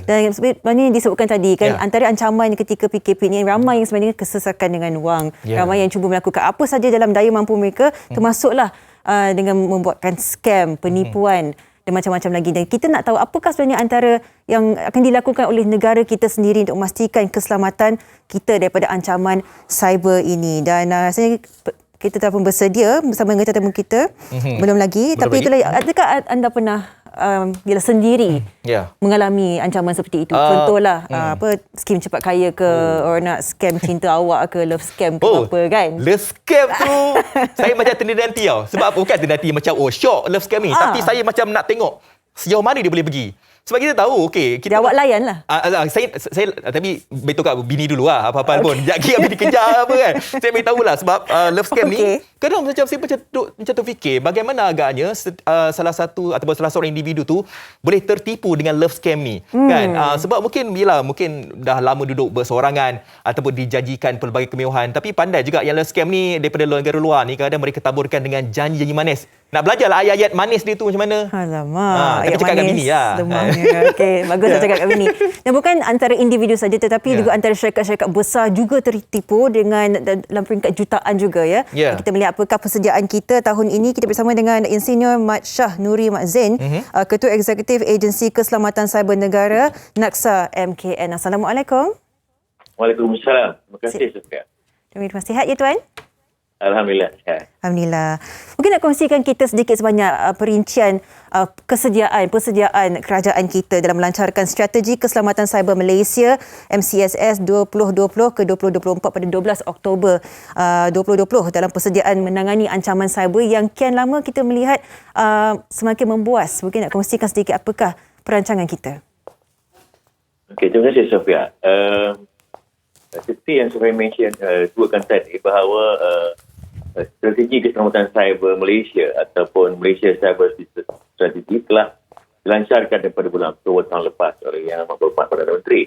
Dan sebenarnya disebutkan tadi kan, antara ancaman ketika PKP ni ramai yang sebenarnya kesesakan dengan wang. Ramai yang cuba melakukan apa saja dalam daya mampu mereka, termasuklah dengan membuatkan scam, penipuan dan macam-macam lagi. Dan kita nak tahu apakah sebenarnya antara yang akan dilakukan oleh negara kita sendiri untuk memastikan keselamatan kita daripada ancaman cyber ini. Dan rasanya kita telah pun bersedia bersama dengan tetamu kita. Belum lagi. Tapi itulah, adakah anda pernah bila sendiri mengalami ancaman seperti itu? Contohlah skim cepat kaya ke, orang nak scam cinta awak ke, love scam ke apa kan? Love scam tu saya macam ternanti tau. Sebab apa? Bukan ternanti macam syok love scam ni, tapi saya macam nak tengok sejauh mana dia boleh pergi. Sebab kita tahu, kita awak layan lah. Saya tapi beritahu kat bini dulu lah, apa-apa pun. Sekejap lagi habis dikejar apa kan. Saya beritahu lah sebab love scam ni, kadang macam saya macam terfikir bagaimana agaknya salah seorang individu tu boleh tertipu dengan love scam ni. Kan? Sebab mungkin dah lama duduk bersorangan ataupun dijanjikan pelbagai kemewahan. Tapi pandai juga yang love scam ni daripada negara luar ni, kadang mereka taburkan dengan janji-janji manis. Nak belajarlah ayat-ayat manis dia tu macam mana. Alamak, ayat cakap manis. Kat bini lah. Okey, bagus saya cakap kat bini. Dan bukan antara individu saja tetapi juga antara syarikat-syarikat besar juga tertipu dengan dalam peringkat jutaan juga ya. Kita melihat apakah persediaan kita tahun ini. Kita bersama dengan Insinyur Mat Shah Nuri Mat Zain, Ketua Eksekutif Agensi Keselamatan Cyber Negara NAKSA MKN. Assalamualaikum. Waalaikumsalam. Terima kasih Sofia. Terima kasih. Sihat ya tuan? Alhamdulillah. Alhamdulillah. Mungkin nak kongsikan kita sedikit sebanyak perincian persediaan kerajaan kita dalam melancarkan Strategi Keselamatan Cyber Malaysia MCSS 2020 ke 2024 pada 12 Oktober 2020 dalam persediaan menangani ancaman cyber yang kian lama kita melihat semakin membuas. Mungkin nak kongsikan sedikit apakah perancangan kita. Okey, terima kasih Sofia. Seperti yang saya mention sebutkan tadi bahawa Strategi Keselamatan Cyber Malaysia ataupun Malaysia Cyber Strategy telah dilancarkan daripada bulan Oktober tahun lepas oleh Yang Amat Berhormat Perdana Menteri.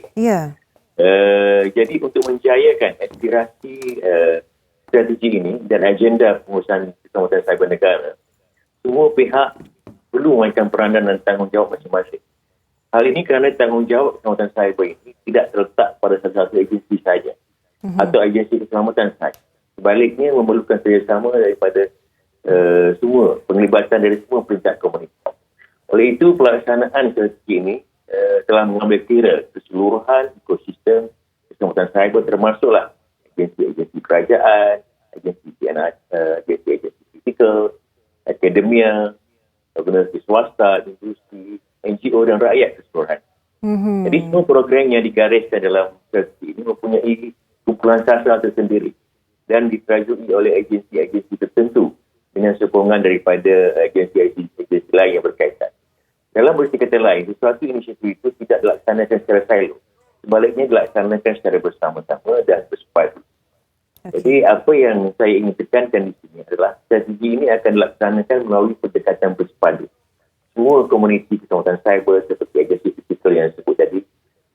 Jadi untuk menjayakan aspirasi strategi ini dan agenda pengurusan keselamatan cyber negara, semua pihak perlu memainkan peranan dan tanggungjawab masing-masing. Hal ini kerana tanggungjawab keselamatan cyber ini tidak terletak pada salah satu agensi sahaja atau agensi keselamatan sahaja. Sebaliknya memerlukan kerjasama daripada semua, penglibatan dari semua peringkat komunitas. Oleh itu, pelaksanaan strategi ini telah mengambil kira keseluruhan ekosistem keselamatan cyber, termasuklah agensi-agensi kerajaan, agensi-agensi kritikal, akademia, organisasi swasta, industri, NGO dan rakyat keseluruhan. Jadi semua program yang digariskan dalam strategi ini mempunyai kumpulan sasar tersendiri dan diterajui oleh agensi-agensi tertentu dengan sokongan daripada agensi-agensi lain yang berkaitan. Dalam berarti kata lain, sesuatu inisiatif itu tidak dilaksanakan secara silo. Sebaliknya dilaksanakan secara bersama-sama dan bersepadu. Jadi apa yang saya ingin tekankan di sini adalah strategi ini akan dilaksanakan melalui pendekatan bersepadu. Semua komuniti keselamatan cyber seperti agensi kritikal yang disebut tadi,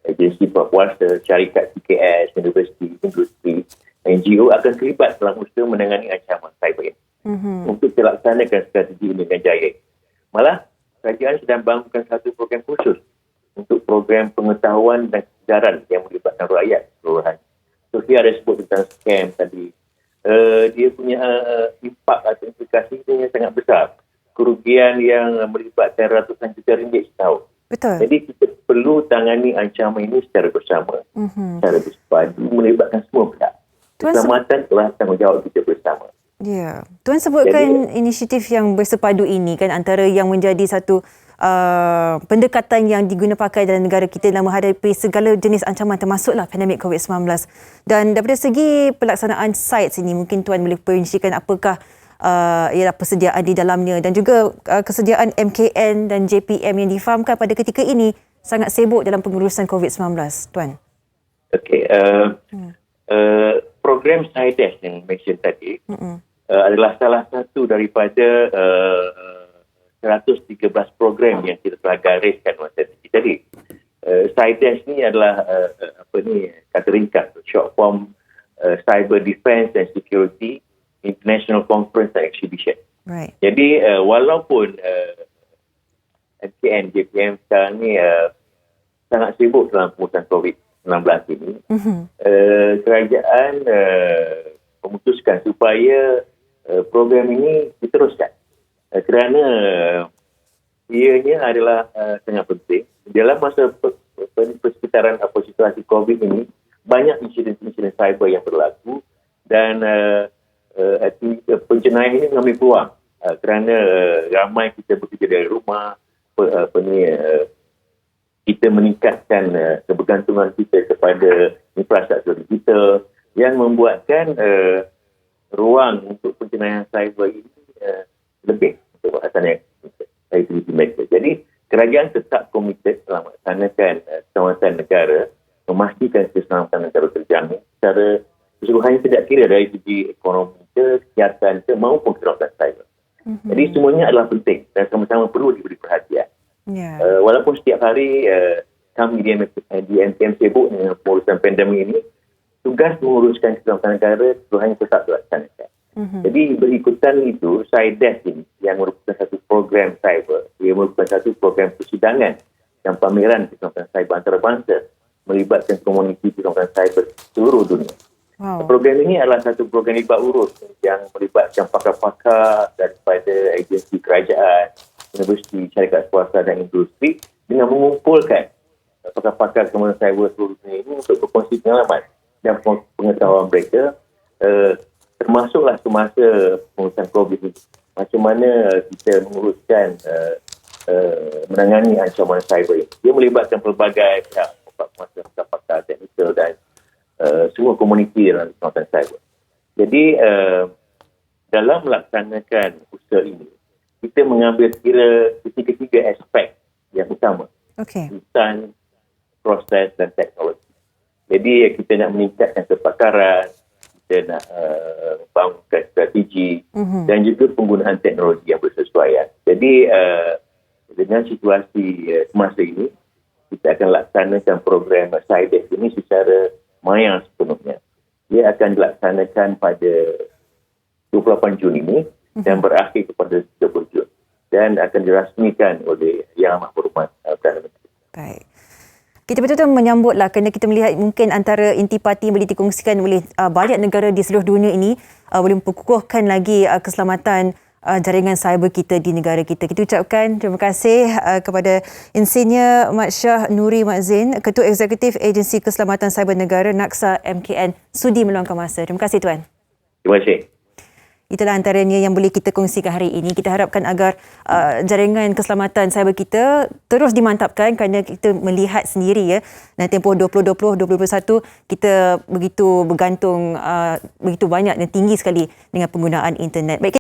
agensi berkuasa, syarikat CKS, universiti, industri, NGO akan terlibat dalam usaha menangani ancaman cyber ini. Untuk dilaksanakan strategi ini dengan jaya. Malah, kerajaan sedang bangunkan satu program khusus untuk program pengetahuan dan kesedaran yang melibatkan rakyat keseluruhan. Sofia ada sebut tentang scam tadi. Dia punya impak atau implikasinya sangat besar. Kerugian yang melibatkan ratusan juta ringgit setahun. Betul. Jadi kita perlu tangani ancaman ini secara bersama, secara bersepadu, melibatkan semua pihak. Keselamatan telah tanggungjawab kita bersama. Ya, Tuan sebutkan inisiatif yang bersepadu ini kan antara yang menjadi satu pendekatan yang diguna pakai dalam negara kita dalam menghadapi segala jenis ancaman termasuklah pandemik COVID-19. Dan daripada segi pelaksanaan sites ini mungkin Tuan boleh perincikan apakah ialah persediaan di dalamnya dan juga kesediaan MKN dan JPM yang difahamkan pada ketika ini sangat sibuk dalam pengurusan COVID-19, Tuan. Okey, program SciDesk yang mention tadi adalah salah satu daripada 113 program yang kita telah gariskan masa tadi. SciDesk ni adalah kata ringkas, short form Cyber Defence and Security International Conference and Exhibition. Right. Jadi walaupun MKN, JPM sekarang ni sangat sibuk dalam pengurusan COVID-19 ini, kerajaan memutuskan supaya program ini diteruskan. Kerana ianya adalah sangat penting. Dalam masa persekitaran situasi COVID ini, banyak insiden-insiden cyber yang berlaku dan penjenayah ini mengambil peluang kerana ramai kita bekerja dari rumah, kita meningkatkan kebergantungan kita kepada infrastruktur digital yang membuatkan ruang untuk penjenayah cyber ini lebih untuk melaksanakan aktiviti mereka. Jadi, kerajaan tetap komited dalam melaksanakan keselamatan negara, memastikan keselamatan negara terjamin secara keseluruhannya, tidak kira dari segi ekonomi kesihatan maupun keselamatan cyber. Jadi, semuanya adalah penting dan sama-sama perlu diberi perhatian. Walaupun setiap hari kami di MTM sibuk dengan pengurusan pandemik ini, tugas menguruskan keselamatan negara keseluruhannya tetap dilaksanakan. Jadi berikutan itu, SciDesk ini yang merupakan satu program cyber, ia merupakan satu program persidangan dan pameran keselamatan cyber antarabangsa melibatkan komuniti keselamatan cyber seluruh dunia. Program ini adalah satu program libat urus yang melibatkan pakar-pakar daripada agensi kerajaan, universiti, syarikat swasta dan industri dengan mengumpulkan pakar-pakar keselamatan cyber seluruh dunia ini untuk berkongsi pengalaman dan pengetahuan mereka, termasuklah semasa pengurusan COVID ini. Macam mana kita menguruskan menangani ancaman cyber ini. Dia melibatkan pelbagai pihak, pakar teknikal dan semua komuniti dalam keselamatan cyber. Jadi, dalam melaksanakan usaha ini, kita mengambil kira ketiga aspek yang utama. Urusan, proses dan teknologi. Jadi, kita nak meningkatkan kepakaran, kita nak membangunkan strategi dan juga penggunaan teknologi yang bersesuaian. Jadi, dengan situasi semasa ini, kita akan laksanakan program SciDesk ini secara maya sepenuhnya. Dia akan dilaksanakan pada 28 Jun ini dan berakhir kepada 30 Jun. Dan akan dirasmikan oleh Yang Amat Berhormat Perdana Menteri. Baik. Kita betul-betul menyambutlah kerana kita melihat mungkin antara intipati yang boleh dikongsikan oleh banyak negara di seluruh dunia ini boleh memperkukuhkan lagi keselamatan jaringan cyber kita di negara kita. Kita ucapkan terima kasih kepada Insinyur Mat Shah Nuri Mat Zain, Ketua Eksekutif Agensi Keselamatan Cyber Negara NAKSA MKN, sudi meluangkan masa. Terima kasih Tuan. Terima kasih. Itulah antaranya yang boleh kita kongsikan hari ini. Kita harapkan agar jaringan keselamatan cyber kita terus dimantapkan kerana kita melihat sendiri ya. Dan tempoh 2020-2021 kita begitu bergantung begitu banyak dan tinggi sekali dengan penggunaan internet. Baik,